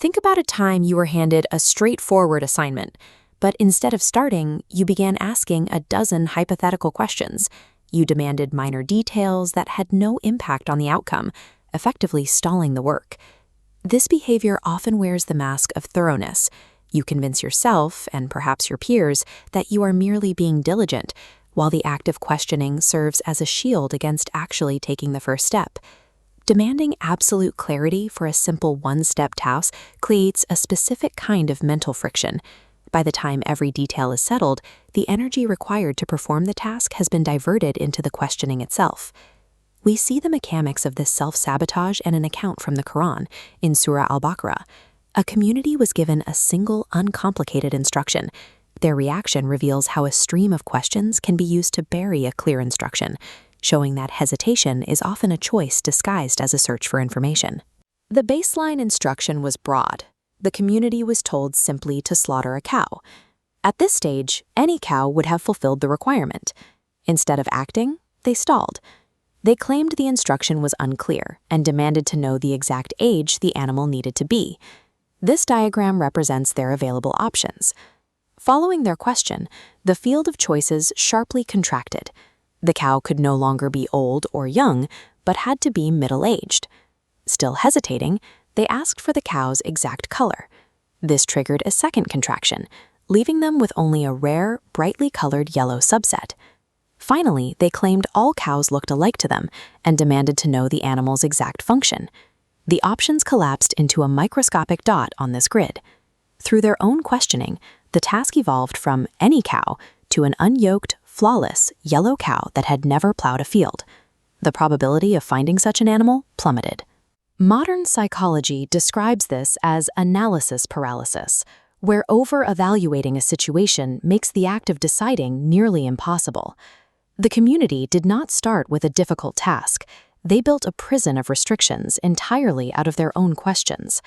Think about a time you were handed a straightforward assignment, but instead of starting, you began asking a dozen hypothetical questions. You demanded minor details that had no impact on the outcome, effectively stalling the work. This behavior often wears the mask of thoroughness. You convince yourself, and perhaps your peers, that you are merely being diligent, while the act of questioning serves as a shield against actually taking the first step. Demanding absolute clarity for a simple one-step task creates a specific kind of mental friction. By the time every detail is settled, the energy required to perform the task has been diverted into the questioning itself. We see the mechanics of this self-sabotage in an account from the Quran, in Surah Al-Baqarah. A community was given a single, uncomplicated instruction. Their reaction reveals how a stream of questions can be used to bury a clear instruction, showing that hesitation is often a choice disguised as a search for information. The baseline instruction was broad. The community was told simply to slaughter a cow. At this stage, any cow would have fulfilled the requirement. Instead of acting, they stalled. They claimed the instruction was unclear and demanded to know the exact age the animal needed to be. This diagram represents their available options. Following their question, the field of choices sharply contracted. The cow could no longer be old or young, but had to be middle-aged. Still hesitating, they asked for the cow's exact color. This triggered a second contraction, leaving them with only a rare, brightly colored yellow subset. Finally, they claimed all cows looked alike to them and demanded to know the animal's exact function. The options collapsed into a microscopic dot on this grid. Through their own questioning, the task evolved from any cow to an unyoked, flawless, yellow cow that had never plowed a field. The probability of finding such an animal plummeted. Modern psychology describes this as analysis paralysis, where over-evaluating a situation makes the act of deciding nearly impossible. The community did not start with a difficult task. They built a prison of restrictions entirely out of their own questions.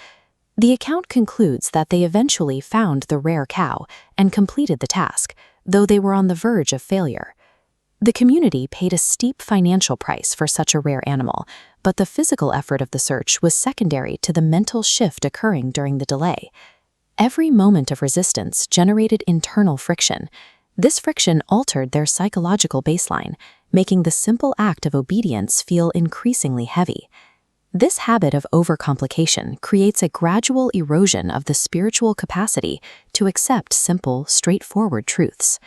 The account concludes that they eventually found the rare cow and completed the task, though they were on the verge of failure. The community paid a steep financial price for such a rare animal, but the physical effort of the search was secondary to the mental shift occurring during the delay. Every moment of resistance generated internal friction. This friction altered their psychological baseline, making the simple act of obedience feel increasingly heavy. This habit of overcomplication creates a gradual erosion of the spiritual capacity to accept simple, straightforward truths.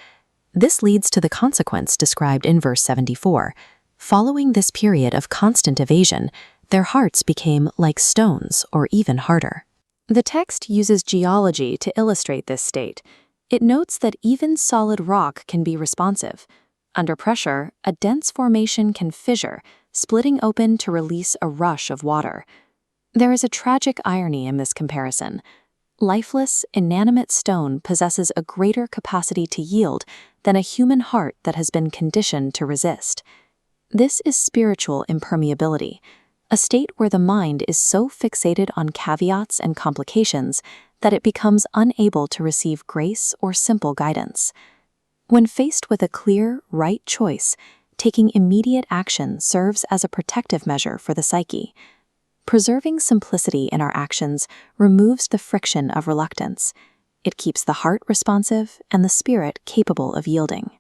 This leads to the consequence described in verse 74. Following this period of constant evasion, their hearts became like stones or even harder. The text uses geology to illustrate this state. It notes that even solid rock can be responsive. Under pressure, a dense formation can fissure, splitting open to release a rush of water. There is a tragic irony in this comparison. Lifeless, inanimate stone possesses a greater capacity to yield than a human heart that has been conditioned to resist. This is spiritual impermeability, a state where the mind is so fixated on caveats and complications that it becomes unable to receive grace or simple guidance. When faced with a clear, right choice, taking immediate action serves as a protective measure for the psyche. Preserving simplicity in our actions removes the friction of reluctance. It keeps the heart responsive and the spirit capable of yielding.